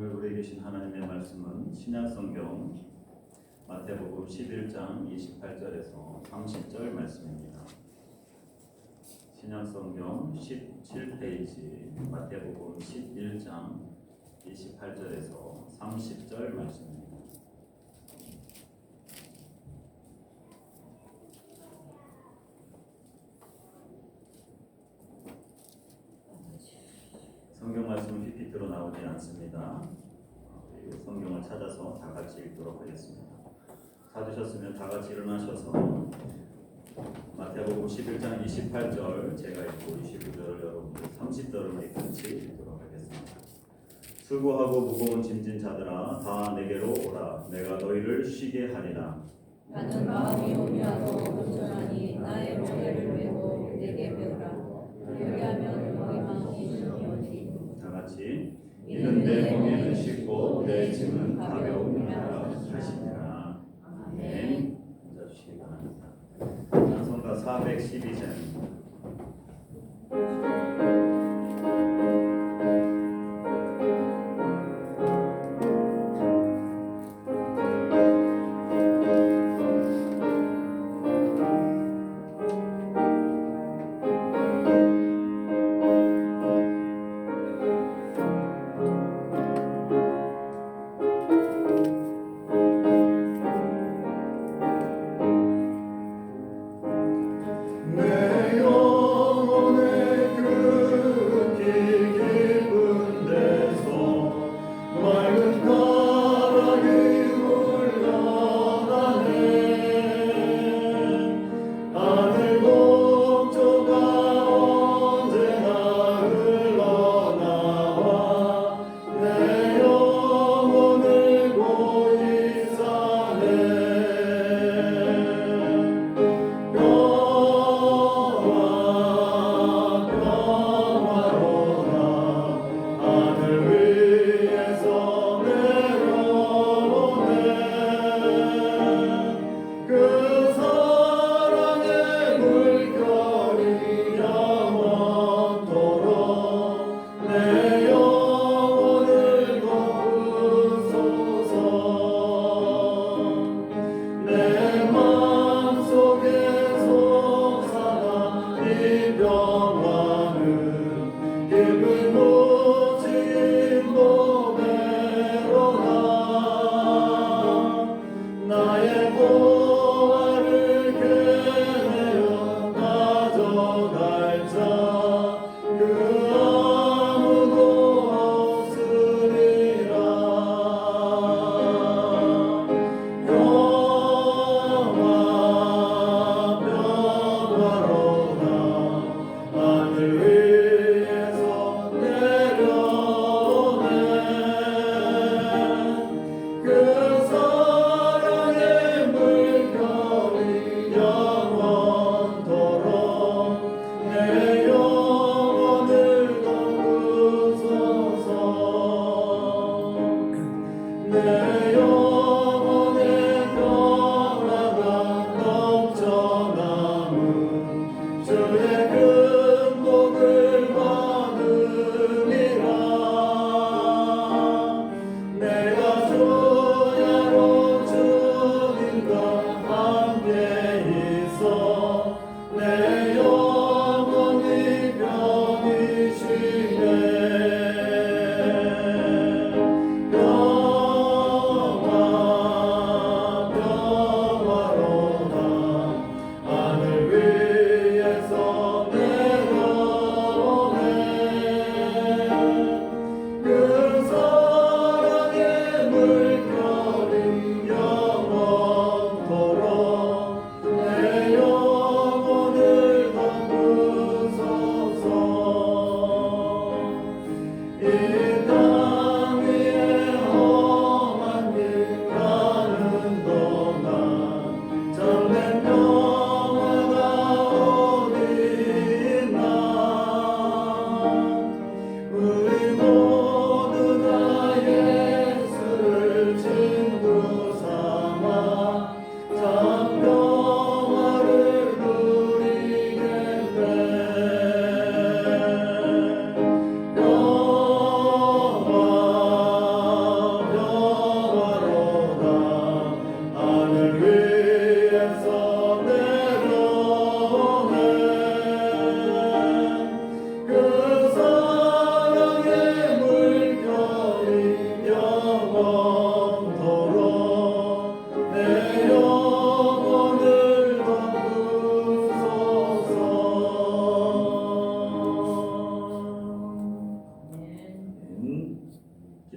오늘 우리에게 주신 하나님의 말씀은 신약성경 마태복음 11장 28절에서 30절 말씀입니다. 신약성경 17페이지 마태복음 11장 28절에서 30절 말씀입니다. 성경 말씀은 PPT로 나오지 않습니다. 성경을 찾아서 다 같이 읽도록 하겠습니다. 찾으셨으면 다 같이 일어나셔서 마태복음 11장 28절 제가 읽고 29절을 여러분들 30절을 우리 같이 읽도록 하겠습니다. 수고하고 무거운 짐진 자들아 다 내게로 오라. 내가 너희를 쉬게 하리라. 나는 마음이 온유하고 온전하니 나의 무게를 메고 내게 배우라. 그리하면 너희 마음이 쉬우리니. 다 같이 이는 내 멍에는 쉽고 내 짐은 가벼우니라 하시니라. 아멘. 앉아주시기 바랍니다. 찬송가 412장입니다.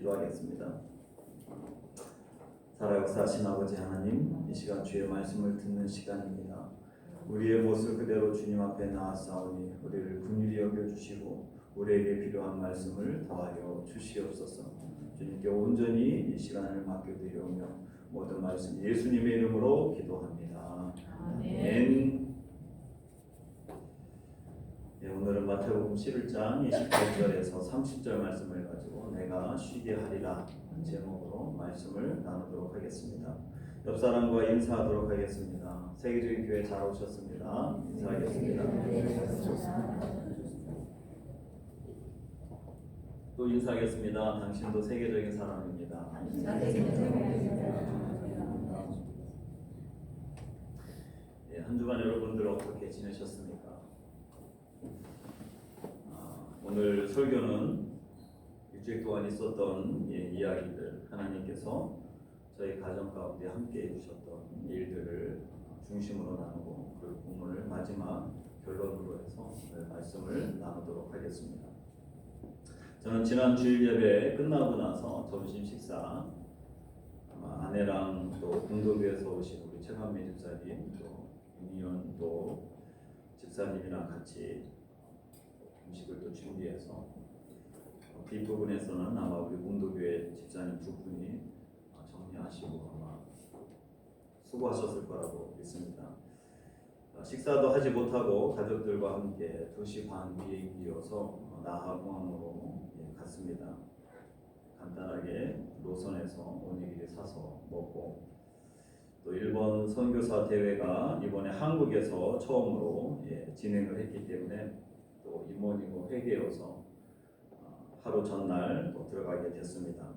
기도하겠습니다. 살아 역사하신 아버지 하나님, 이 시간 주의 말씀을 듣는 시간입니다. 우리의 모습 그대로 주님 앞에 나아싸우니 우리를 긍휼히 여겨주시고 우리에게 필요한 말씀을 더하여 주시옵소서. 주님께 온전히 이 시간을 맡겨드리오며 모든 말씀 예수님의 이름으로 기도합니다. 아멘. 네, 오늘은 마태복음 11장 28절에서 30절 말씀을 가지고 내가 쉬게 하리라 제목으로 말씀을 나누도록 하겠습니다. 옆 사람과 인사하도록 하겠습니다. 세계적인 교회 잘 오셨습니다. 인사하겠습니다. 또 인사하겠습니다. 당신도 세계적인 사람입니다. 네, 한 주간 여러분들 어떻게 지내셨습니까? 오늘 설교는 일주일 동안 있었던 이야기들, 하나님께서 저희 가정 가운데 함께 해주셨던 일들을 중심으로 나누고 그 본문을 마지막 결론으로 해서 말씀을 나누도록 하겠습니다. 저는 지난 주일 예배 끝나고 나서 점심 식사 아내랑 또 공동교회에서 오신 우리 최강미 집사님 또 윤희연 또 집사님이랑 같이 음식을 또 준비해서 뒷부분에서는 아마 우리 공동교회 집사님 두 분이 정리하시고 아마 수고하셨을 거라고 믿습니다. 식사도 하지 못하고 가족들과 함께 2시 반 비행기여서 나하 공항으로 갔습니다. 간단하게 노선에서 오니기리 사서 먹고 또 일본 선교사 대회가 이번에 한국에서 처음으로 진행을 했기 때문에 또 임원이고 회계여서 하루 전날 또 들어가게 됐습니다.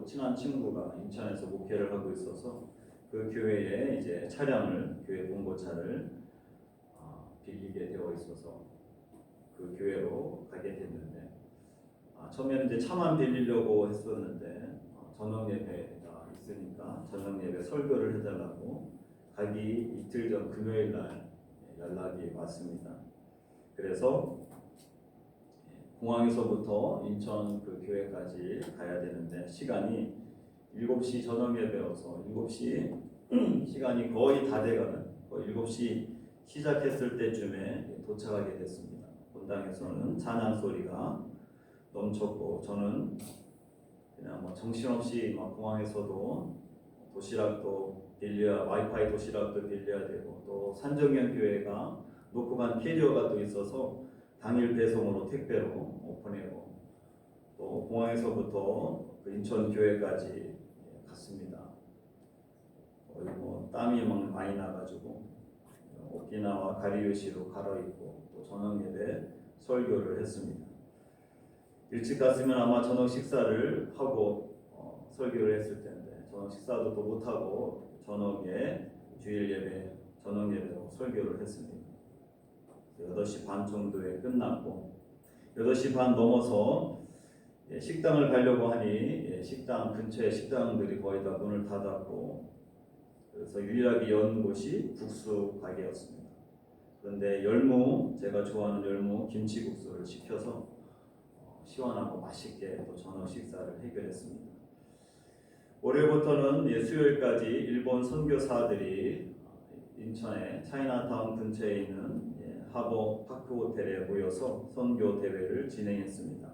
친한 친구가 인천에서 목회를 하고 있어서 그 교회에 이제 차량을 교회 봉고차를 빌리게 되어 있어서 그 교회로 가게 됐는데 처음에는 이제 차만 빌리려고 했었는데 저녁 예배가 있으니까 저녁 예배 설교를 해달라고 가기 이틀 전 금요일 날 연락이 왔습니다. 그래서 공항에서부터 인천 그 교회까지 가야 되는데 시간이 7시 저녁 예배여서 7시 시간이 거의 다 돼가는 7시 시작했을 때쯤에 도착하게 됐습니다. 본당에서는 찬양 소리가 넘쳤고 저는 그냥 정신없이 공항에서도 도시락도 빌려야 와이파이 도시락도 빌려야 되고 또 산정현 교회가 놓고 간 캐리어가 또 있어서 당일 배송으로 택배로 보내고 또 공항에서부터 그 인천 교회까지 갔습니다. 거의 땀이 많이 나가지고 오키나와 가리요시로 갈아입고 또 저녁 예배 설교를 했습니다. 일찍 갔으면 아마 저녁 식사를 하고 설교를 했을 텐데 저녁 식사도 또 못하고 저녁에 주일 예배 저녁 예배로 설교를 했습니다. 8시 반 정도에 끝났고 8시 반 넘어서 식당을 가려고 하니 식당 근처에 식당들이 거의 다 문을 닫았고 그래서 유일하게 연 곳이 국수 가게였습니다. 그런데 제가 좋아하는 열무 김치국수를 시켜서 시원하고 맛있게 또 저녁 식사를 해결했습니다. 월요일부터는 수요일까지 일본 선교사들이 인천의 차이나타운 근처에 있는 하버 파크 호텔에 모여서 선교 대회를 진행했습니다.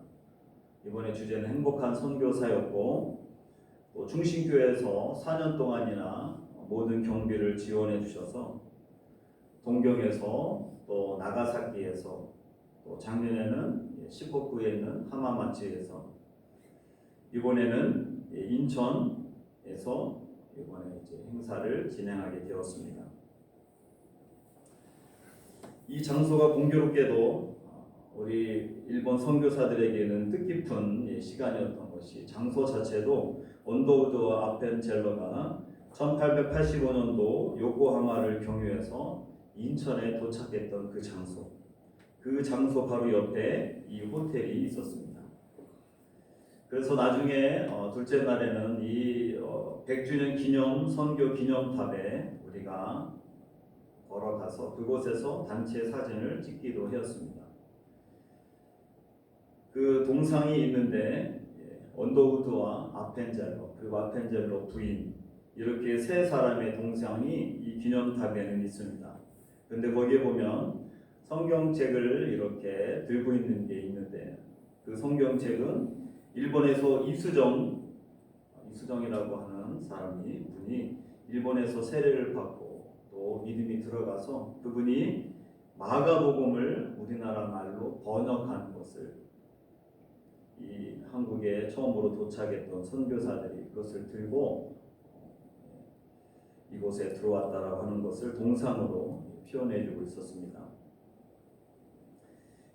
이번에 주제는 행복한 선교사였고 또 중심교회에서 4년 동안이나 모든 경비를 지원해 주셔서 동경에서 또 나가사키에서 또 작년에는 시코쿠에 있는 하마마치에서 이번에는 인천에서 이번에 행사를 진행하게 되었습니다. 이 장소가 공교롭게도 우리 일본 선교사들에게는 뜻깊은 시간이었던 것이 장소 자체도 언더우드 아펜젤러가 1885년도 요코하마를 경유해서 인천에 도착했던 그 장소 바로 옆에 이 호텔이 있었습니다. 그래서 나중에 둘째 날에는 이 100주년 기념 선교 기념탑에 우리가 걸어가서 그곳에서 단체 사진을 찍기도 했습니다. 그 동상이 있는데 언더우드와 아펜젤러 그리고 아펜젤러 부인 이렇게 세 사람의 동상이 이 기념탑에는 있습니다. 근데 거기에 보면 성경책을 이렇게 들고 있는 게 있는데 그 성경책은 일본에서 이수정이라고 하는 분이 일본에서 세례를 받고 또 믿음이 들어가서 그분이 마가복음을 우리나라 말로 번역한 것을 이 한국에 처음으로 도착했던 선교사들이 그것을 들고 이곳에 들어왔다라고 하는 것을 동상으로 표현해주고 있었습니다.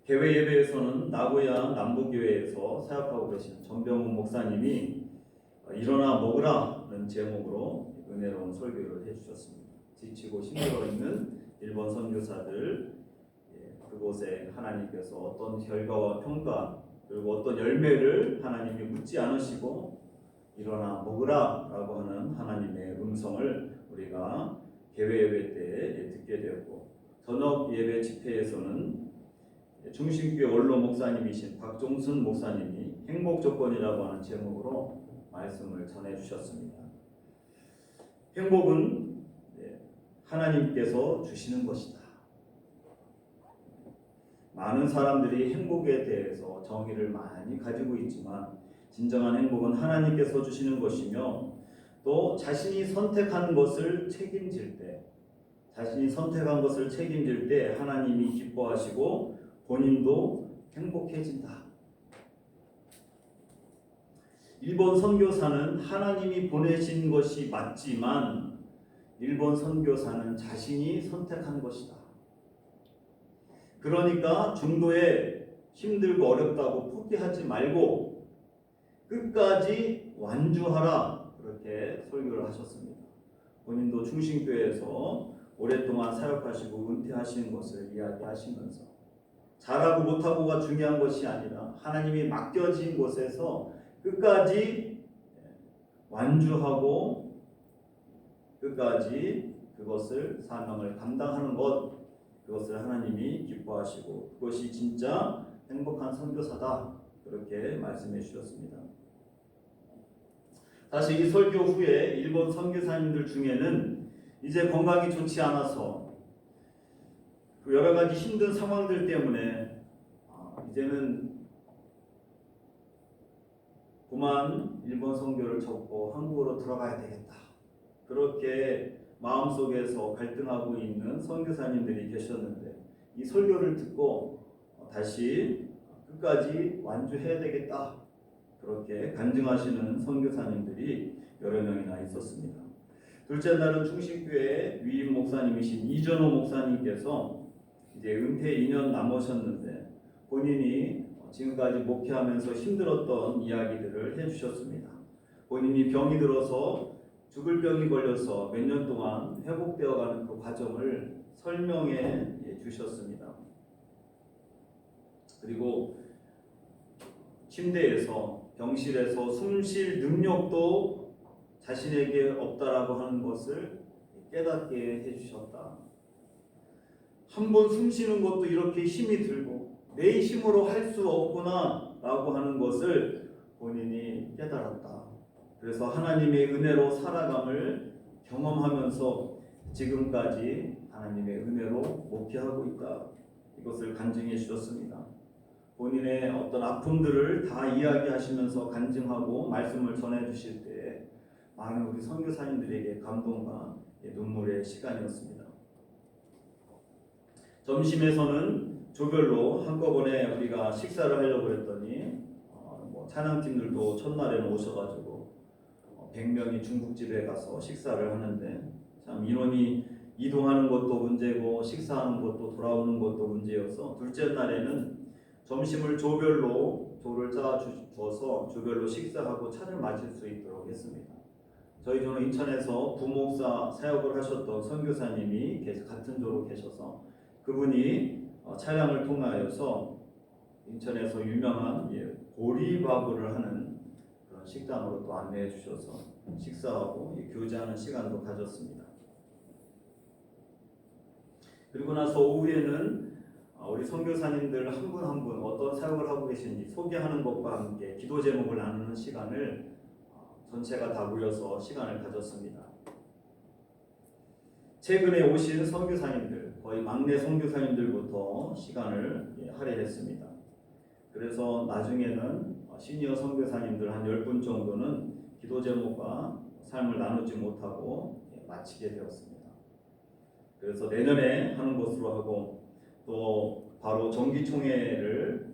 개회 예배에서는 나고야 남부교회에서 사역하고 계신 전병훈 목사님이 일어나 먹으라는 제목으로 은혜로운 설교를 해주셨습니다. 지치고 힘들어 있는 일본 선교사들 그곳에 하나님께서 어떤 결과와 평가 그리고 어떤 열매를 하나님이 묻지 않으시고 일어나 먹으라라고 하는 하나님의 음성을 우리가 개회 예배 때 듣게 되었고 저녁 예배 집회에서는 중심교회 원로 목사님이신 박종순 목사님이 행복 조건이라고 하는 제목으로 말씀을 전해 주셨습니다. 행복은 하나님께서 주시는 것이다. 많은 사람들이 행복에 대해서 정의를 많이 가지고 있지만 진정한 행복은 하나님께서 주시는 것이며 또 자신이 선택한 것을 책임질 때 하나님이 기뻐하시고 본인도 행복해진다. 일본 선교사는 하나님이 보내신 것이 맞지만 일본 선교사는 자신이 선택한 것이다. 그러니까 중도에 힘들고 어렵다고 포기하지 말고 끝까지 완주하라 그렇게 설교를 하셨습니다. 본인도 중심교회에서 오랫동안 사역하시고 은퇴하시는 것을 이야기하시면서 잘하고 못하고가 중요한 것이 아니라 하나님이 맡겨진 곳에서 끝까지 완주하고 끝까지 그것을 사명을 감당하는 것 그것을 하나님이 기뻐하시고 그것이 진짜 행복한 선교사다 그렇게 말씀해 주셨습니다. 사실 이 설교 후에 일본 선교사님들 중에는 이제 건강이 좋지 않아서 여러 가지 힘든 상황들 때문에 이제는 그만 일본 선교를 접고 한국으로 들어가야 되겠다. 그렇게 마음속에서 갈등하고 있는 선교사님들이 계셨는데 이 설교를 듣고 다시 끝까지 완주해야 되겠다. 그렇게 간증하시는 선교사님들이 여러 명이나 있었습니다. 둘째 날은 충신교회 위임 목사님이신 이전호 목사님께서 이제 은퇴 2년 남으셨는데 본인이 지금까지 목회하면서 힘들었던 이야기들을 해주셨습니다. 본인이 병이 들어서 죽을 병이 걸려서 몇 년 동안 회복되어가는 그 과정을 설명해 주셨습니다. 그리고 침대에서 병실에서 숨 쉴 능력도 자신에게 없다라고 하는 것을 깨닫게 해주셨다. 한 번 숨 쉬는 것도 이렇게 힘이 들고 내 힘으로 할 수 없구나 라고 하는 것을 본인이 깨달았다. 그래서 하나님의 은혜로 살아감을 경험하면서 지금까지 하나님의 은혜로 목회하고 있다. 이것을 간증해 주셨습니다. 본인의 어떤 아픔들을 다 이야기하시면서 간증하고 말씀을 전해 주실 때 많은 우리 선교사님들에게 감동과 눈물의 시간이었습니다. 점심에서는 조별로 한꺼번에 우리가 식사를 하려고 했더니 찬양팀들도 첫날에는 오셔가지고 100명이 중국집에 가서 식사를 하는데 참 인원이 이동하는 것도 문제고 식사하는 것도 돌아오는 것도 문제여서 둘째 날에는 점심을 조를 짜주어서 조별로 식사하고 차를 마실 수 있도록 했습니다. 저희 조는 인천에서 부목사 사역을 하셨던 선교사님이 같은 조로 계셔서 그분이 차량을 통하여서 인천에서 유명한 보리밥을 하는 그런 식당으로 또 안내해 주셔서 식사하고 교제하는 시간도 가졌습니다. 그리고 나서 오후에는 우리 선교사님들 한 분 한 분 어떤 사역을 하고 계신지 소개하는 것과 함께 기도 제목을 나누는 시간을 전체가 다 모여서 시간을 가졌습니다. 최근에 오신 선교사님들, 거의 막내 선교사님들부터 시간을 할애했습니다. 그래서 나중에는 시니어 선교사님들 한 10분 정도는 기도 제목과 삶을 나누지 못하고 마치게 되었습니다. 그래서 내년에 하는 것으로 하고 또 바로 정기총회를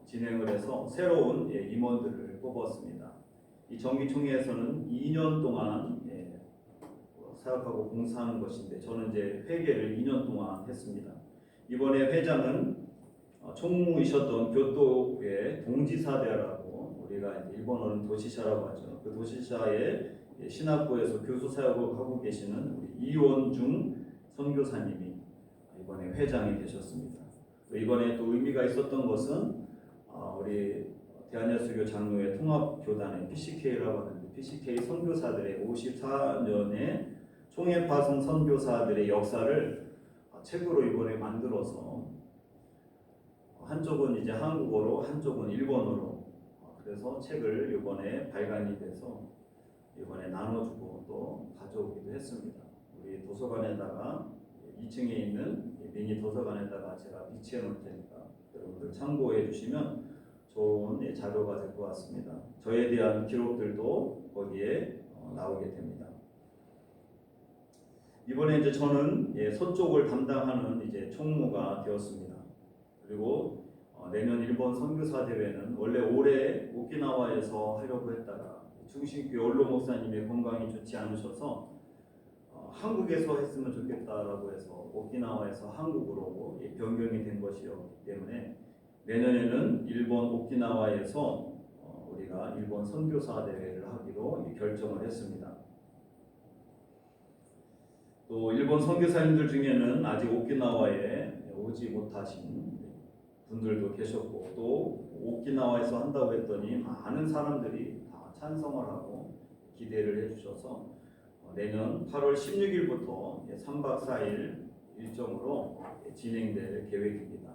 진행을 해서 새로운 임원들을 뽑았습니다. 이 정기총회에서는 2년 동안 사역하고 봉사하는 것인데 저는 이제 회계를 2년 동안 했습니다. 이번에 회장은 총무이셨던 교토의 동지사대라고 우리가 이제 일본어는 도시샤라고 하죠. 그 도시샤의 신학부에서 교수 사역을 하고 계시는 우리 이원중 선교사님이 이번에 회장이 되셨습니다. 이번에 또 의미가 있었던 것은 우리 대한예수교 장로회 통합교단의 PCK라고 하는데 PCK 선교사들의 54년의 총회 파송 선교사들의 역사를 책으로 이번에 만들어서 한쪽은 이제 한국어로 한쪽은 일본어로 그래서 책을 이번에 발간이 돼서 이번에 나눠주고 또 가져오기도 했습니다. 우리 도서관에다가 2층에 있는 미니 도서관에다가 제가 비치해 놓을 테니까 여러분들 참고해 주시면 좋은 자료가 될 것 같습니다. 저에 대한 기록들도 거기에 나오게 됩니다. 이번에 이제 저는 서쪽을 담당하는 이제 총무가 되었습니다. 그리고 내년 일본 선교사 대회는 원래 올해 오키나와에서 하려고 했다가 충신교회 원로 목사님의 건강이 좋지 않으셔서 한국에서 했으면 좋겠다라고 해서 오키나와에서 한국으로 변경이 된 것이었기 때문에 내년에는 일본 오키나와에서 우리가 일본 선교사 대회를 하기로 결정을 했습니다. 또 일본 선교사님들 중에는 아직 오키나와에 오지 못하신 분들도 계셨고 또 오키나와에서 한다고 했더니 많은 사람들이 다 찬성을 하고 기대를 해주셔서 내년 8월 16일부터 3박 4일 일정으로 진행될 계획입니다.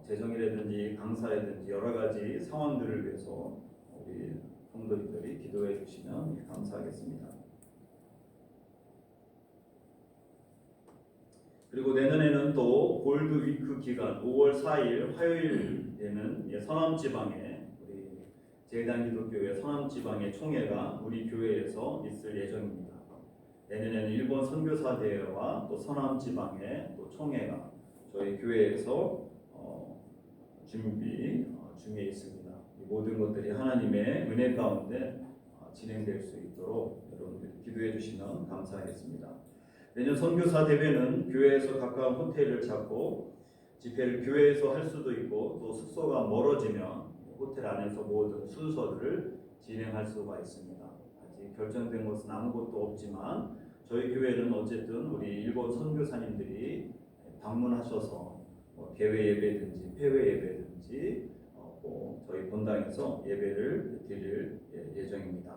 재정이라든지 강사라든지 여러 가지 상황들을 위해서 우리 성도님들이 기도해 주시면 감사하겠습니다. 그리고 내년에는 또 골드 위크 기간 5월 4일 화요일에는 서남지방에 우리 제단기독교회 서남지방의 총회가 우리 교회에서 있을 예정입니다. 내년에는 일본 선교사 대회와 또 서남지방의 또 총회가 저희 교회에서 준비 중에 있습니다. 이 모든 것들이 하나님의 은혜 가운데 진행될 수 있도록 여러분들이 기도해 주시면 감사하겠습니다. 내년 선교사 대회는 교회에서 가까운 호텔을 찾고 집회를 교회에서 할 수도 있고 또 숙소가 멀어지면 호텔 안에서 모든 순서를 진행할 수가 있습니다. 아직 결정된 것은 아무것도 없지만 저희 교회는 어쨌든 우리 일본 선교사님들이 방문하셔서 대회 예배든지 폐회 예배든지 저희 본당에서 예배를 드릴 예정입니다.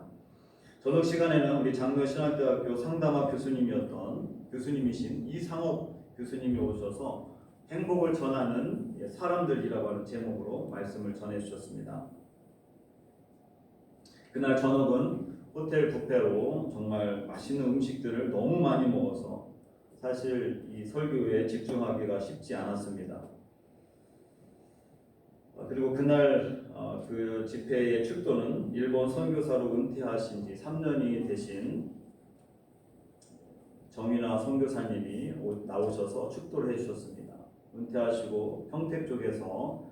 저녁 시간에는 우리 장로신학대학교 상담학 교수님이신 이상옥 교수님이 오셔서 행복을 전하는 사람들이라고 하는 제목으로 말씀을 전해주셨습니다. 그날 저녁은 호텔 뷔페로 정말 맛있는 음식들을 너무 많이 먹어서 사실 이 설교에 집중하기가 쉽지 않았습니다. 그리고 그날 그 집회의 축도는 일본 선교사로 은퇴하신 지 3년이 되신 정인아 선교사님이 나오셔서 축도를 해주셨습니다. 은퇴하시고 평택 쪽에서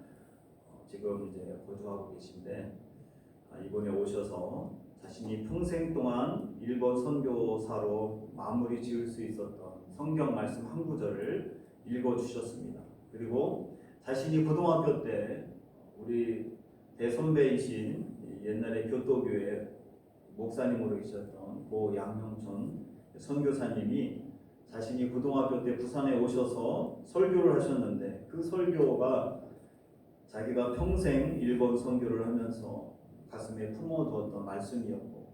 지금 이제 거주하고 계신데 이번에 오셔서 자신이 평생 동안 일본 선교사로 마무리 지을 수 있었던 성경 말씀 한 구절을 읽어주셨습니다. 그리고 자신이 고등학교 때 우리 대선배이신 옛날에 교토교회 목사님으로 계셨던 고 양형천 선교사님이 자신이 고등학교 때 부산에 오셔서 설교를 하셨는데 그 설교가 자기가 평생 일본 선교를 하면서 가슴에 품어두었던 말씀이었고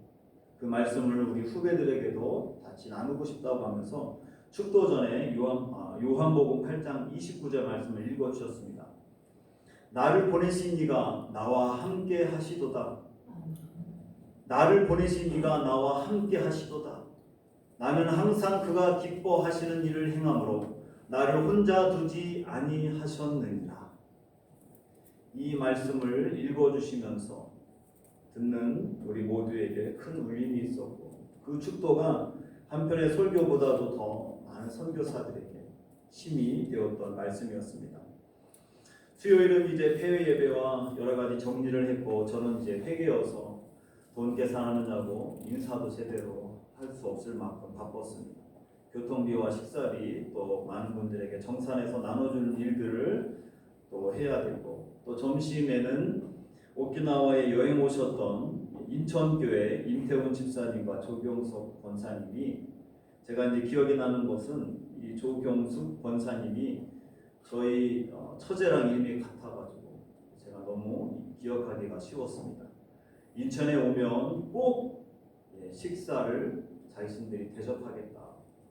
그 말씀을 우리 후배들에게도 같이 나누고 싶다고 하면서 축도 전에 요한복음 8장 29절 말씀을 읽어 주셨습니다. 나를 보내신 이가 나와 함께 하시도다. 나를 보내신 이가 나와 함께 하시도다. 나는 항상 그가 기뻐하시는 일을 행함으로 나를 혼자 두지 아니하셨느니라. 이 말씀을 읽어주시면서 듣는 우리 모두에게 큰 울림이 있었고, 그 축도가 한편의 설교보다도 더 많은 선교사들에게 힘이 되었던 말씀이었습니다. 수요일은 이제 폐회 예배와 여러 가지 정리를 했고, 저는 이제 회계여서 돈 계산하느냐고 인사도 제대로 할 수 없을 만큼 바빴습니다. 교통비와 식사비, 또 많은 분들에게 정산해서 나눠주는 일들을 또 해야 되고, 또 점심에는 오키나와에 여행 오셨던 인천교회 임태훈 집사님과 조경석 권사님이, 제가 이제 기억이 나는 것은 이 조경숙 권사님이 저희 처제랑 이름이 같아가지고 제가 너무 기억하기가 쉬웠습니다. 인천에 오면 꼭 식사를 자신들이 대접하겠다.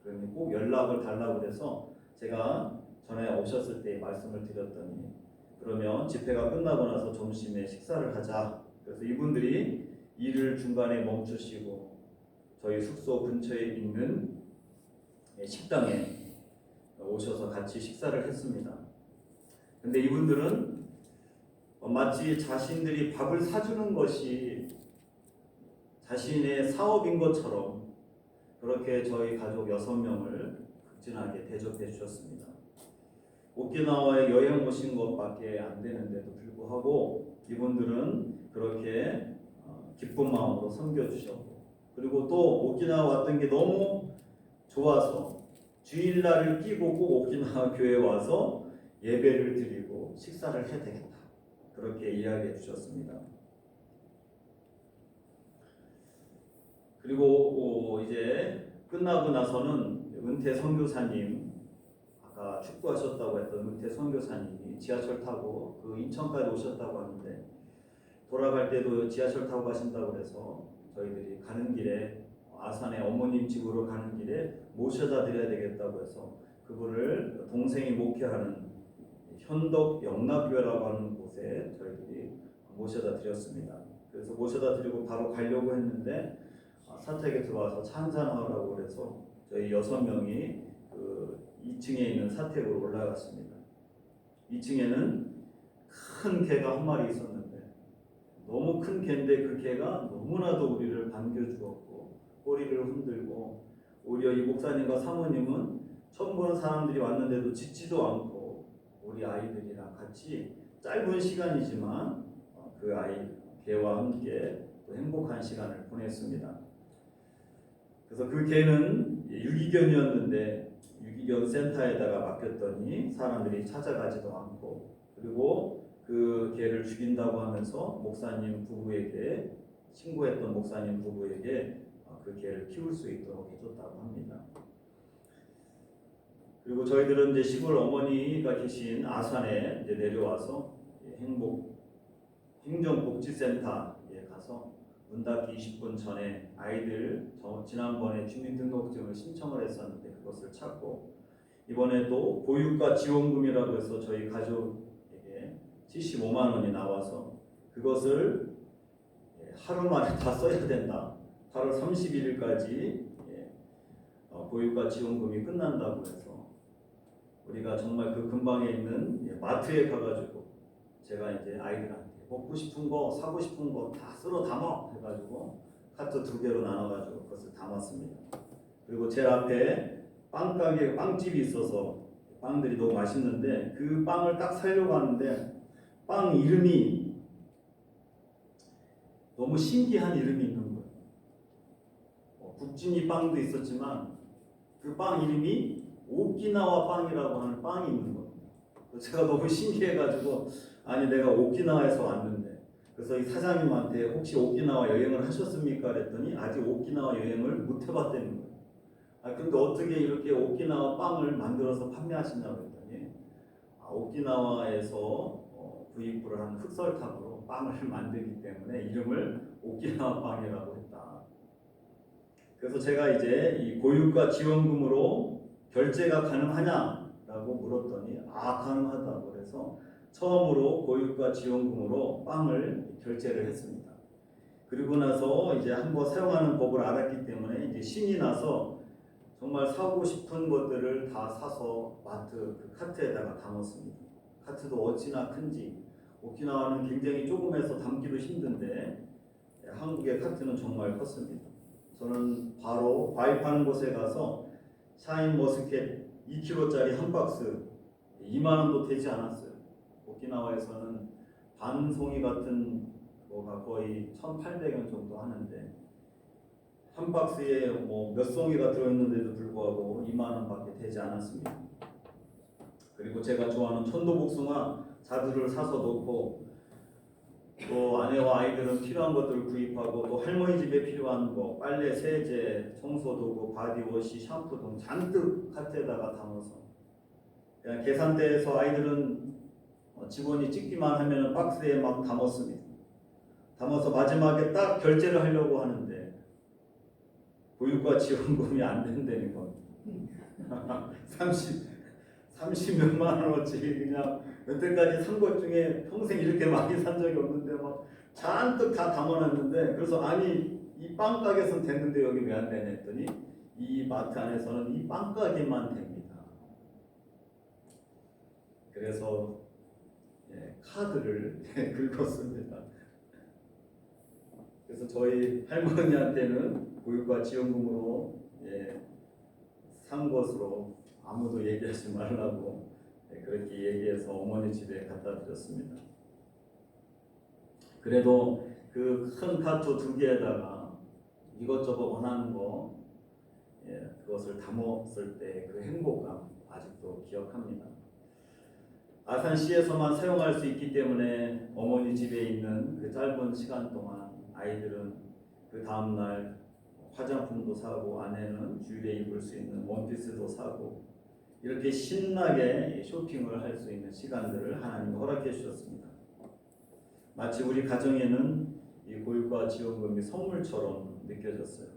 그러니 꼭 연락을 달라고 해서 제가 전에 오셨을 때 말씀을 드렸더니, 그러면 집회가 끝나고 나서 점심에 식사를 하자. 그래서 이분들이 일을 중간에 멈추시고 저희 숙소 근처에 있는 식당에 오셔서 같이 식사를 했습니다. 근데 이분들은 마치 자신들이 밥을 사주는 것이 자신의 사업인 것처럼 그렇게 저희 가족 6명을 극진하게 대접해 주셨습니다. 오키나와에 여행 오신 것밖에 안 되는데도 불구하고 이분들은 그렇게 기쁜 마음으로 섬겨주셨고, 그리고 또 오키나와 왔던 게 너무 좋아서 주일날을 끼고 꼭 오키나와 교회에 와서 예배를 드리고 식사를 해야 되겠다, 그렇게 이야기해 주셨습니다. 그리고 이제 끝나고 나서는 은퇴 선교사님, 아까 축구하셨다고 했던 은퇴 선교사님이 지하철 타고 그 인천까지 오셨다고 하는데, 돌아갈 때도 지하철 타고 가신다고 해서 저희들이 가는 길에 아산의 어머님 집으로 가는 길에 모셔다 드려야 되겠다고 해서 그분을 동생이 목회하는 현덕 영락교회라고 하는 곳에 저희들이 모셔다 드렸습니다. 그래서 모셔다 드리고 바로 가려고 했는데 사택에 들어와서 차 한잔 하라고 해서 저희 6명이 그 2층에 있는 사택으로 올라갔습니다. 2층에는 큰 개가 한 마리 있었는데, 너무 큰 개인데 그 개가 너무나도 우리를 반겨주었고 꼬리를 흔들고, 오히려 이 목사님과 사모님은 처음 보는 사람들이 왔는데도 짖지도 않고 우리 아이들이랑 같이 짧은 시간이지만 그 개와 함께 또 행복한 시간을 보냈습니다. 그래서 그 개는 유기견이었는데 유기견 센터에다가 맡겼더니 사람들이 찾아가지도 않고, 그리고 그 개를 죽인다고 하면서 목사님 부부에게, 신고했던 목사님 부부에게 그 개를 키울 수 있도록 해줬다고 합니다. 그리고 저희들은 이제 시골 어머니가 계신 아산에 이제 내려와서 행정복지센터에 가서 문 닫기 20분 전에 아이들 지난번에 주민등록증을 신청을 했었는데 그것을 찾고, 이번에 또 보육과 지원금이라고 해서 저희 가족에게 75만 원이 나와서 그것을 하루 만에 다 써야 된다. 8월 31일까지 보육과 지원금이 끝난다고 해서 우리가 정말 그 근방에 있는 마트에 가가지고 제가 이제 아이들한테 먹고 싶은 거, 사고 싶은 거 다 쓸어 담아 해가지고 카트 2개로 나눠가지고 그것을 담았습니다. 그리고 제 앞에 빵집이 있어서 빵들이 너무 맛있는데 그 빵을 딱 사려고 하는데 빵 이름이 너무 신기한 이름이 있는 거예요. 국진이 빵도 있었지만 그 빵 이름이 오키나와 빵이라고 하는 빵이 있는 거예요. 제가 너무 신기해가지고, 아니 내가 오키나와에서 왔는데, 그래서 이 사장님한테 혹시 오키나와 여행을 하셨습니까? 그랬더니 아직 오키나와 여행을 못 해봤다는 거예요. 근데 어떻게 이렇게 오키나와 빵을 만들어서 판매하시냐고 했더니 오키나와에서 구입을 한 흑설탕으로 빵을 만들기 때문에 이름을 오키나와 빵이라고 했다. 그래서 제가 이제 이 보육과 지원금으로 결제가 가능하냐라고 물었더니 가능하다고 그래서 처음으로 보육과 지원금으로 빵을 결제를 했습니다. 그리고 나서 이제 한번 사용하는 법을 알았기 때문에 이제 신이 나서 정말 사고 싶은 것들을 다 사서 마트 그 카트에다가 담았습니다. 카트도 어찌나 큰지, 오키나와는 굉장히 조금해서 담기도 힘든데 한국의 카트는 정말 컸습니다. 저는 바로 과일 파는 곳에 가서 샤인 머스켓 2kg짜리 한 박스 2만 원도 되지 않았어요. 오키나와에서는 반 송이 같은 거가 거의 1,800원 정도 하는데 한 박스에 뭐 몇 송이가 들어있는데도 불구하고 2만 원밖에 되지 않았습니다. 그리고 제가 좋아하는 천도복숭아 자두를 사서 넣고 또 아내와 아이들은 필요한 것들을 구입하고 또 할머니 집에 필요한 거 빨래, 세제, 청소도구, 바디워시, 샴푸 등 잔뜩 카트에다가 담아서 그냥 계산대에서 아이들은 직원이 찍기만 하면 박스에 막 담았습니다. 담아서 마지막에 딱 결제를 하려고 하는데 보육과 지원금이 안 된다는 건 30몇만 원어치 그냥 여태까지 산 것 중에 평생 이렇게 많이 산 적이 없는데 막 잔뜩 다 담아놨는데 그래서 아니 이 빵가게에서는 됐는데 여기 왜 안 되냐 했더니 이 마트 안에서는 이 빵가게만 됩니다. 그래서 카드를 긁었습니다. 그래서 저희 할머니한테는 보육과 지원금으로 산 것으로 아무도 얘기하지 말라고 그렇게 얘기해서 어머니 집에 갖다 드렸습니다. 그래도 그 큰 카트 2개에다가 이것저것 원하는 거 그것을 담았을 때 그 행복감 아직도 기억합니다. 아산시에서만 사용할 수 있기 때문에 어머니 집에 있는 그 짧은 시간 동안 아이들은 그 다음날 화장품도 사고 아내는 주일에 입을 수 있는 원피스도 사고 이렇게 신나게 쇼핑을 할 수 있는 시간들을 하나님 허락해 주셨습니다. 마치 우리 가정에는 이 보육과 지원금이 선물처럼 느껴졌어요.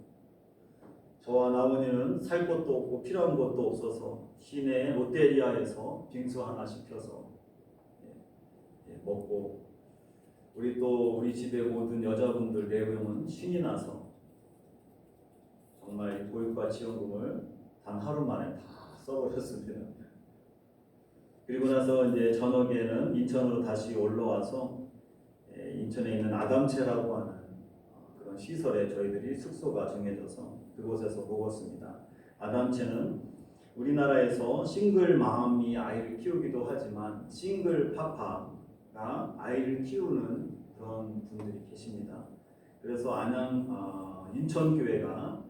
저와 나머지는 살 것도 없고 필요한 것도 없어서 시내 롯데리아에서 빙수 하나 시켜서 먹고 우리 집의 모든 여자분들 4명은 신이 나서 정말 보육과 지원금을 단 하루 만에 다 써버렸습니다. 그리고 나서 이제 저녁에는 인천으로 다시 올라와서 인천에 있는 아담체라고 하는 그런 시설에 저희들이 숙소가 정해져서 그곳에서 묵었습니다. 아담체는 우리나라에서 싱글 맘이 아이를 키우기도 하지만 싱글 파파가 아이를 키우는 그런 분들이 계십니다. 그래서 안양 인천교회가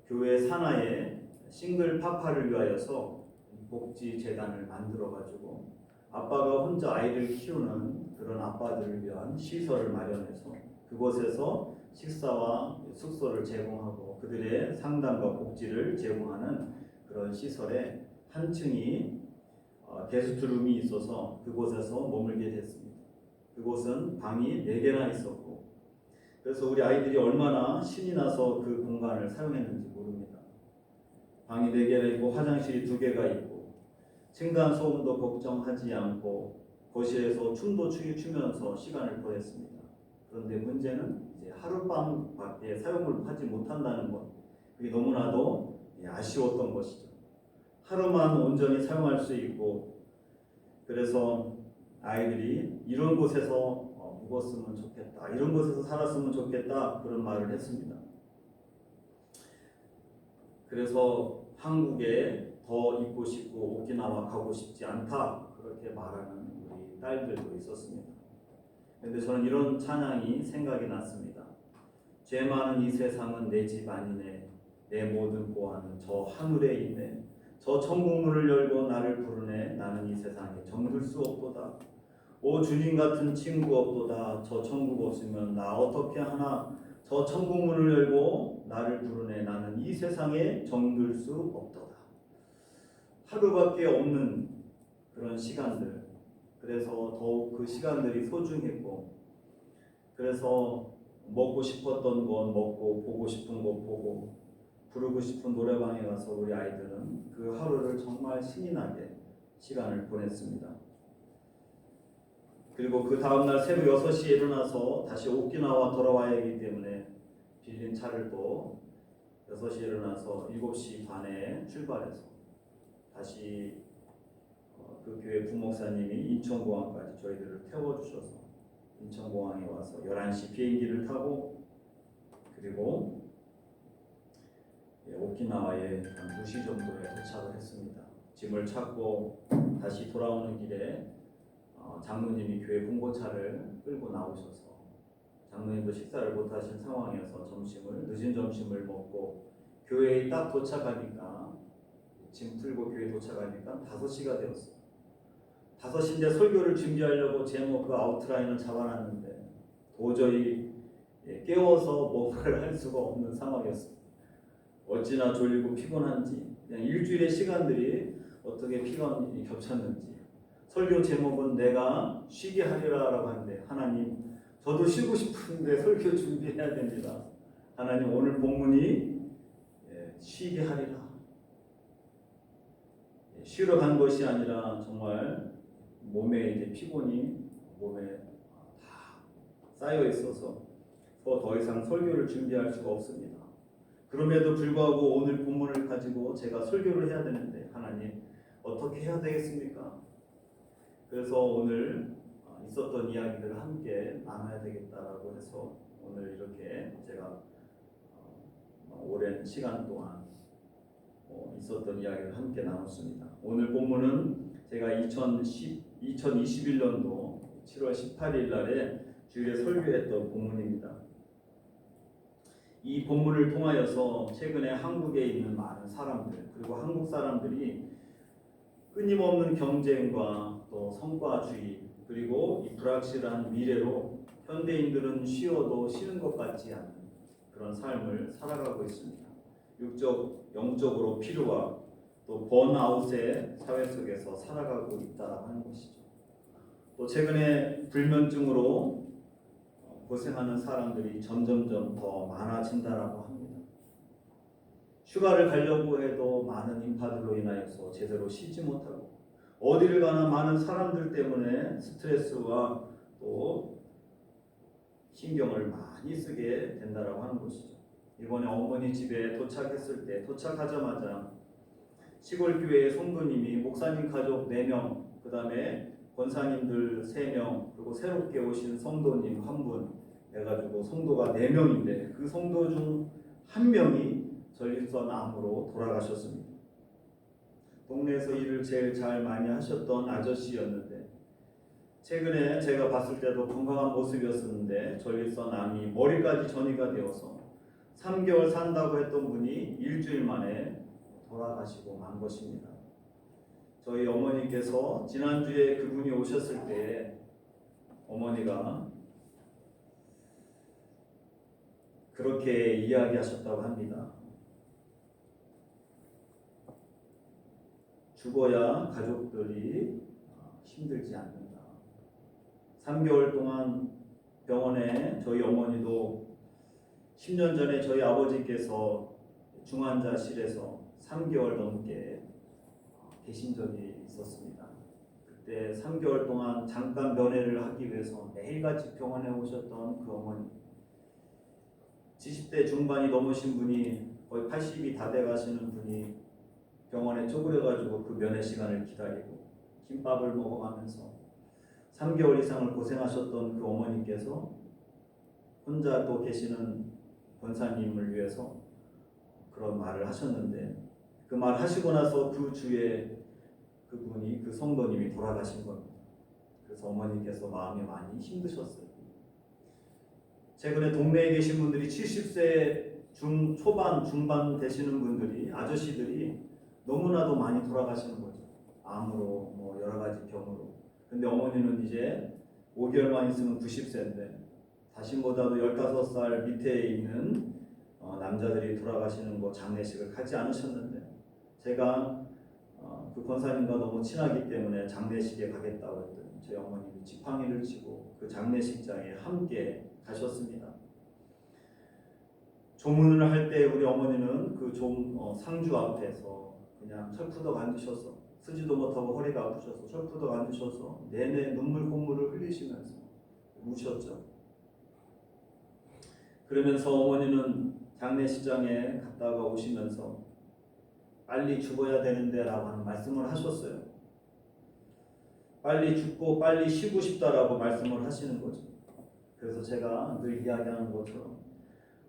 교회 산하에 싱글 파파를 위하여서 복지재단을 만들어가지고 아빠가 혼자 아이를 키우는 그런 아빠들을 위한 시설을 마련해서 그곳에서 식사와 숙소를 제공하고 그들의 상담과 복지를 제공하는 그런 시설에 한 층이 게스트룸이 있어서 그곳에서 머물게 됐습니다. 그곳은 방이 4개나 있었고 그래서 우리 아이들이 얼마나 신이 나서 그 공간을 사용했는지 모릅니다. 방이 4개나 있고 화장실이 2개가 있고 층간소음도 걱정하지 않고 거실에서 춤도 추면서 시간을 보냈습니다. 그런데 문제는 이제 하룻밤밖에 사용을 하지 못한다는 것, 그게 너무나도 아쉬웠던 것이죠. 하루만 온전히 사용할 수 있고 그래서 아이들이 이런 곳에서 묵었으면 좋겠다, 이런 곳에서 살았으면 좋겠다 그런 말을 했습니다. 그래서 한국에 더 있고 싶고 오키나와 가고 싶지 않다 그렇게 말하는 우리 딸들도 있었습니다. 그런데 저는 이런 찬양이 생각이 났습니다. 죄 많은 이 세상은 내 집 아니네, 내 모든 보화는 저 하늘에 있네, 저 천국문을 열고 나를 부르네, 나는 이 세상에 정들 수 없도다. 오 주님 같은 친구 없도다. 저 천국 없으면 나 어떻게 하나, 저 천국문을 열고 나를 부르네, 나는 이 세상에 정들 수 없도다. 하루밖에 없는 그런 시간들, 그래서 더욱 그 시간들이 소중했고 그래서 먹고 싶었던 것 먹고 보고 싶은 것 보고 부르고 싶은 노래방에 가서 우리 아이들은 그 하루를 정말 신이 나게 시간을 보냈습니다. 그리고 그 다음날 새벽 6시에 일어나서 다시 오키나와 돌아와야 하기 때문에 빌린 차를 또 6시에 일어나서 7시 반에 출발해서 다시 그 교회 부목사님이 인천공항까지 저희들을 태워주셔서 인천공항에 와서 11시 비행기를 타고 그리고 오키나와에 한 2시 정도에 도착을 했습니다. 짐을 찾고 다시 돌아오는 길에 장로님이 교회 봉고차를 끌고 나오셔서 장로님도 식사를 못하신 상황에서 늦은 점심을 먹고 교회에 딱 도착하니까 짐 풀고 교회 도착하니까 5시가 되었어요. 5시인데 설교를 준비하려고 제목 그 아웃라인을 잡아놨는데 도저히 깨워서 뭔가를 할 수가 없는 상황이었어요. 어찌나 졸리고 피곤한지 그냥 일주일의 시간들이 어떻게 피곤이 겹쳤는지 설교 제목은 내가 쉬게 하리라라고 하는데 하나님 저도 쉬고 싶은데 설교 준비해야 됩니다. 하나님 오늘 본문이 쉬게 하리라. 쉬러 간 것이 아니라 정말 몸에 이제 피곤이 몸에 다 쌓여 있어서 더 이상 설교를 준비할 수가 없습니다. 그럼에도 불구하고 오늘 본문을 가지고 제가 설교를 해야 되는데 하나님 어떻게 해야 되겠습니까? 그래서 오늘 있었던 이야기들을 함께 나눠야 되겠다라고 해서 오늘 이렇게 제가 오랜 시간 동안 있었던 이야기를 함께 나눴습니다. 오늘 본문은 제가 2021년도 7월 18일 날에 주일에 설교했던 본문입니다. 이 본문을 통하여서 최근에 한국에 있는 많은 사람들 그리고 한국 사람들이 끊임없는 경쟁과 또 성과주의 그리고 이 불확실한 미래로 현대인들은 쉬어도 쉬는 것 같지 않은 그런 삶을 살아가고 있습니다. 영적으로 피로와 또 번아웃의 사회 속에서 살아가고 있다고 하는 것이죠. 또 최근에 불면증으로 고생하는 사람들이 점점점 더 많아진다라고 합니다. 휴가를 가려고 해도 많은 인파들로 인하여서 제대로 쉬지 못하고 어디를 가나 많은 사람들 때문에 스트레스와 또 신경을 많이 쓰게 된다라고 하는 것이죠. 이번에 어머니 집에 도착했을 때 도착하자마자 시골 교회의 성도님이 목사님 가족 4명, 그 다음에 권사님들 3명, 그리고 새롭게 오신 성도님 1분 해가지고 성도가 4명인데 그 성도 중 1명이 전립선 암으로 돌아가셨습니다. 동네에서 일을 제일 잘 많이 하셨던 아저씨였는데 최근에 제가 봤을 때도 건강한 모습이었었는데 전립선 암이 머리까지 전이가 되어서 3개월 산다고 했던 분이 일주일 만에 돌아가시고 만 것입니다. 저희 어머니께서 지난주에 그분이 오셨을 때 어머니가 그렇게 이야기하셨다고 합니다. 죽어야 가족들이 힘들지 않는다. 3개월 동안 병원에 저희 어머니도 10년 전에 저희 아버지께서 중환자실에서 3개월 넘게 계신 적이 있었습니다. 그때 3개월 동안 잠깐 면회를 하기 위해서 매일같이 병원에 오셨던 그 어머니 70대 중반이 넘으신 분이 거의 80이 다 돼가시는 분이 병원에 쪼그려가지고 그 면회 시간을 기다리고 김밥을 먹어가면서 3개월 이상을 고생하셨던 그 어머니께서 혼자 또 계시는 권사님을 위해서 그런 말을 하셨는데 그 말 하시고 나서 그 주에 그분이 그 성도님이 돌아가신 겁니다. 그래서 어머니께서 마음이 많이 힘드셨어요. 최근에 동네에 계신 분들이 70세 초반 중반 되시는 분들이 아저씨들이 너무나도 많이 돌아가시는 거죠. 암으로 뭐 여러 가지 병으로. 근데 어머니는 이제 5개월만 있으면 90세인데 자신보다도 15살 밑에 있는 남자들이 돌아가시는 거 장례식을 하지 않으셨는데 제가 그 권사님과 너무 친하기 때문에 장례식에 가겠다고 했더니 저희 어머님이 지팡이를 치고 그 장례식장에 함께 가셨습니다. 조문을 할 때 우리 어머니는 그 상주 앞에서 그냥 철푸덕 앉으셔서 쓰지도 못하고 허리가 아프셔서 철푸덕 앉으셔서 내내 눈물 콧물을 흘리시면서 우셨죠. 그러면서 어머니는 장례식장에 갔다가 오시면서 빨리 죽어야 되는데 라고 하는 말씀을 하셨어요. 빨리 죽고 빨리 쉬고 싶다라고 말씀을 하시는 거죠. 그래서 제가 늘 이야기하는 것처럼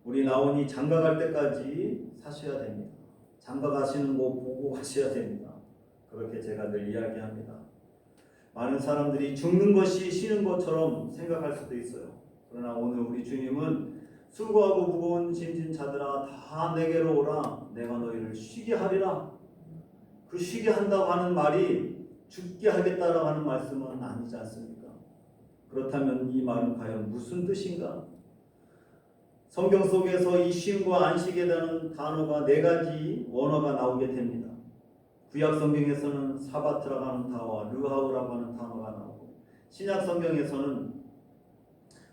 우리 나온이 장가 갈 때까지 사셔야 됩니다. 장가 가시는 거 보고 가셔야 됩니다. 그렇게 제가 늘 이야기합니다. 많은 사람들이 죽는 것이 쉬는 것처럼 생각할 수도 있어요. 그러나 오늘 우리 주님은 수고하고 무거운 짐진 자들아 다 내게로 오라 내가 너희를 쉬게 하리라. 그 쉬게 한다고 하는 말이 죽게 하겠다라고 하는 말씀은 아니지 않습니까? 그렇다면 이 말은 과연 무슨 뜻인가? 성경 속에서 이 쉼과 안식이라는 단어가 4가지 원어가 나오게 됩니다. 구약 성경에서는 사바트라고 하는 단어와 르하우라고 하는 단어가 나오고 신약 성경에서는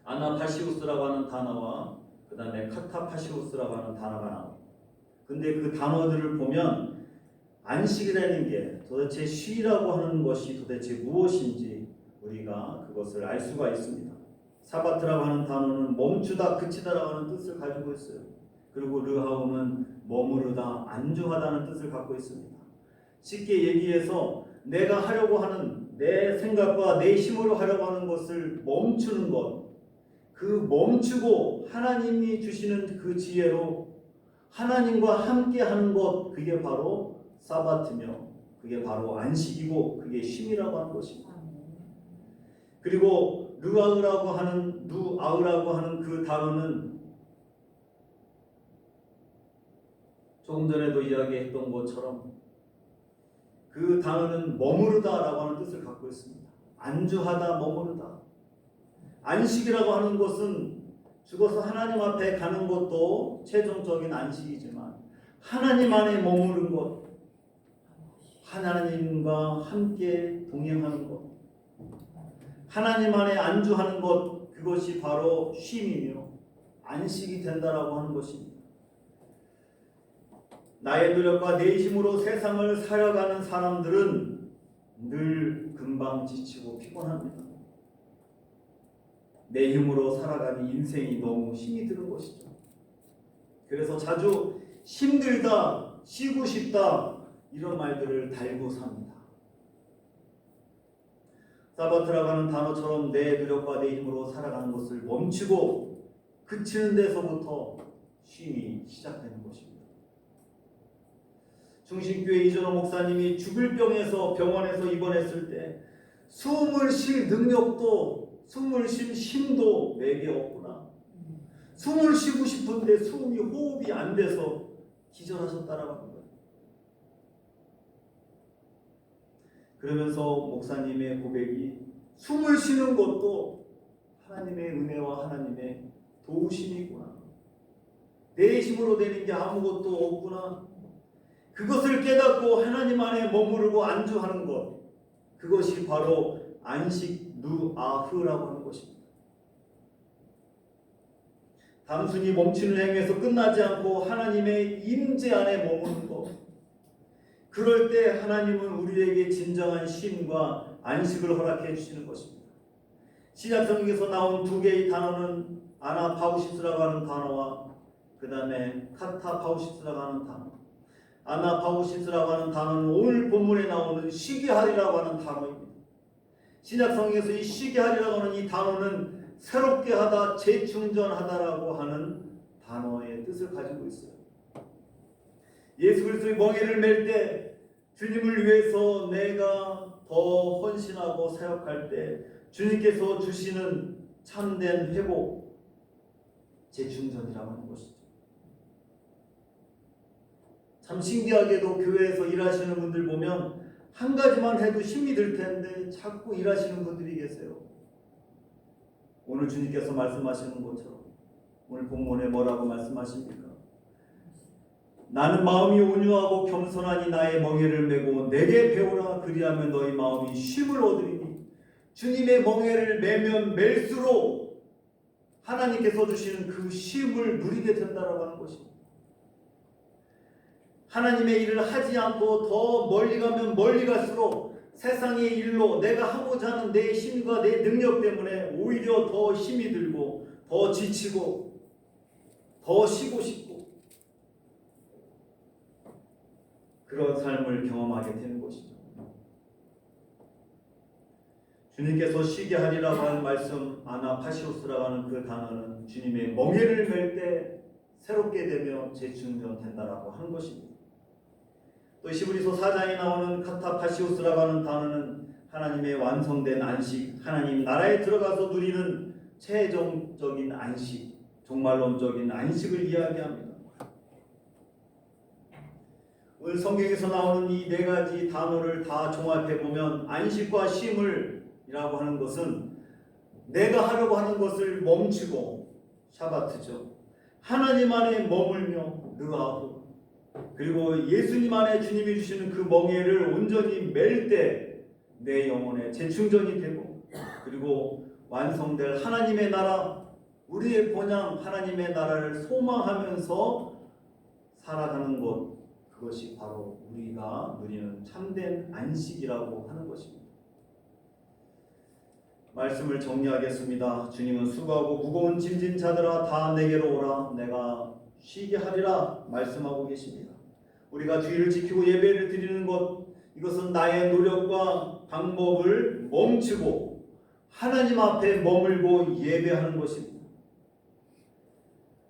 아나파시우스라고 하는 단어와 그 다음에 카타파시우스라고 하는 단어가 나옵니다. 근데 그 단어들을 보면 안식이라는 게 도대체 쉬라고 하는 것이 도대체 무엇인지 우리가 그것을 알 수가 있습니다. 사바트라고 하는 단어는 멈추다, 그치다라고 하는 뜻을 가지고 있어요. 그리고 르하우는 머무르다, 안주하다는 뜻을 갖고 있습니다. 쉽게 얘기해서 내가 하려고 하는 내 생각과 내 힘으로 하려고 하는 것을 멈추는 것, 그 멈추고 하나님이 주시는 그 지혜로 하나님과 함께 하는 것, 그게 바로 사바트며 그게 바로 안식이고 그게 쉼이라고 하는 것입니다. 그리고 루아우라고 하는 그 단어는 조금 전에도 이야기했던 것처럼 그 단어는 머무르다라고 하는 뜻을 갖고 있습니다. 안주하다, 머무르다. 안식이라고 하는 것은 죽어서 하나님 앞에 가는 것도 최종적인 안식이지만 하나님 안에 머무른 것, 하나님과 함께 동행하는 것, 하나님 안에 안주하는 것, 그것이 바로 쉼이며 안식이 된다라고 하는 것입니다. 나의 노력과 내 힘으로 세상을 살아가는 사람들은 늘 금방 지치고 피곤합니다. 내 힘으로 살아가는 인생이 너무 힘이 드는 것이죠. 그래서 자주 힘들다, 쉬고 싶다 이런 말들을 달고 삽니다. 사바트라고 하는 단어처럼 내 노력과 내 힘으로 살아가는 것을 멈추고 그치는 데서부터 쉼이 시작되는 것입니다. 중심교회 이전호 목사님이 죽을 병에서 병원에서 입원했을 때 숨을 쉴 능력도 숨을 쉴 힘도 내게 없구나. 숨을 쉬고 싶은데 호흡이 안 돼서 기절하셨다라고 하는 거예요. 그러면서 목사님의 고백이 숨을 쉬는 것도 하나님의 은혜와 하나님의 도우심이구나. 내 힘으로 되는 게 아무것도 없구나. 그것을 깨닫고 하나님 안에 머무르고 안주하는 것, 그것이 바로 안식 누아흐라고 하는 것입니다. 단순히 멈추는 행위에서 끝나지 않고 하나님의 임재 안에 머무는 것, 그럴 때 하나님은 우리에게 진정한 쉼과 안식을 허락해 주시는 것입니다. 신약 성경에서 나온 2개의 단어는 아나파우시스라고 하는 단어와 그 다음에 카타파우시스라고 하는 단어. 아나파우시스라고 하는 단어는 오늘 본문에 나오는 쉬게 하리라고 하는 단어입니다. 신약 성경에서 이 쉬게 하리라고 하는 이 단어는 새롭게 하다, 재충전하다라고 하는 단어의 뜻을 가지고 있어요. 예수 그리스도의 멍에를 맬 때 주님을 위해서 내가 더 헌신하고 사역할 때 주님께서 주시는 참된 회복, 재충전이라고 하는 것이죠. 참 신기하게도 교회에서 일하시는 분들 보면 한 가지만 해도 힘이 들 텐데 자꾸 일하시는 분들이 계세요. 오늘 주님께서 말씀하시는 것처럼 오늘 본문에 뭐라고 말씀하십니까? 나는 마음이 온유하고 겸손하니 나의 멍에를 메고 내게 배우라. 그리하면 너희 마음이 쉼을 얻으리니. 주님의 멍에를 메면 맬수록 하나님께서 주시는 그 쉼을 누리게 된다라고 하는 것입니다. 하나님의 일을 하지 않고 더 멀리 가면 멀리 갈수록 세상의 일로 내가 하고자 하는 내 힘과 내 능력 때문에 오히려 더 힘이 들고 더 지치고 더 쉬고 싶고 그런 삶을 경험하게 되는 것이죠. 주님께서 쉬게 하리라고 하는 말씀 아나파시오스라고 하는 그 단어는 주님의 멍에를 맬 때 새롭게 되며 재충전된다라고 하는 것입니다. 또 히브리서 4장에 나오는 카타파시오스라고 하는 단어는 하나님의 완성된 안식, 하나님 나라에 들어가서 누리는 최종적인 안식, 종말론적인 안식을 이야기합니다. 오늘 성경에서 나오는 이 네 가지 단어를 다 종합해 보면 안식과 쉼을 이라고 하는 것은 내가 하려고 하는 것을 멈추고 샤바트죠. 하나님 안에 머물며 느아후 그리고 예수님 안에 주님이 주시는 그 멍에를 온전히 맬 때 내 영혼에 재충전이 되고 그리고 완성될 하나님의 나라 우리의 본향 하나님의 나라를 소망하면서 살아가는 것 그것이 바로 우리가 누리는 참된 안식이라고 하는 것입니다. 말씀을 정리하겠습니다. 주님은 수고하고 무거운 짐진 자들아 다 내게로 오라 내가 쉬게 하리라 말씀하고 계십니다. 우리가 주의를 지키고 예배를 드리는 것 이것은 나의 노력과 방법을 멈추고 하나님 앞에 머물고 예배하는 것입니다.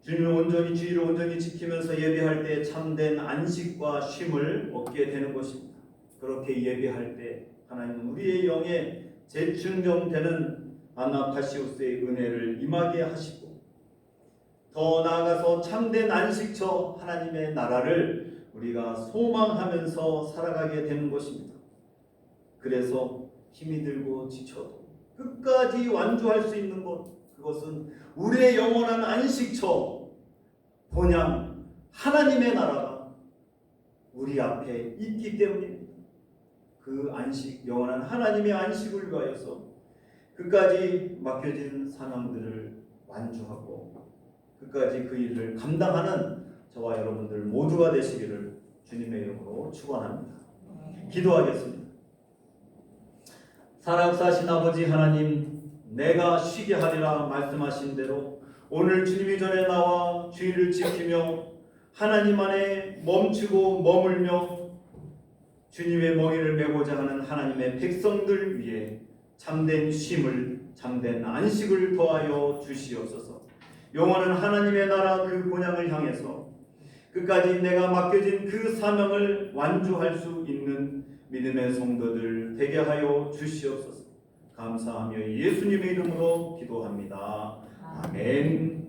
주님을 온전히 주의를 온전히 지키면서 예배할 때 참된 안식과 쉼을 얻게 되는 것입니다. 그렇게 예배할 때 하나님은 우리의 영에 재충전되는 아나파시오스의 은혜를 임하게 하시고 더 나아가서 참된 안식처 하나님의 나라를 우리가 소망하면서 살아가게 되는 것입니다. 그래서 힘이 들고 지쳐도 끝까지 완주할 수 있는 것 그것은 우리의 영원한 안식처 본향 하나님의 나라가 우리 앞에 있기 때문입니다. 그 안식 영원한 하나님의 안식을 위하여서 끝까지 맡겨진 사명들을 완주하고 끝까지 그 일을 감당하는 저와 여러분들 모두가 되시기를 주님의 이름으로 축원합니다. 기도하겠습니다. 사랑사신 아버지 하나님 내가 쉬게 하리라 말씀하신 대로 오늘 주님이 전에 나와 주의를 지키며 하나님 안에 멈추고 머물며 주님의 멍에를 메고자 하는 하나님의 백성들 위해 참된 쉼을 참된 안식을 더하여 주시옵소서. 영원한 하나님의 나라 그 본향을 향해서 끝까지 내가 맡겨진 그 사명을 완주할 수 있는 믿음의 성도들 되게 하여 주시옵소서. 감사하며 예수님의 이름으로 기도합니다. 아멘.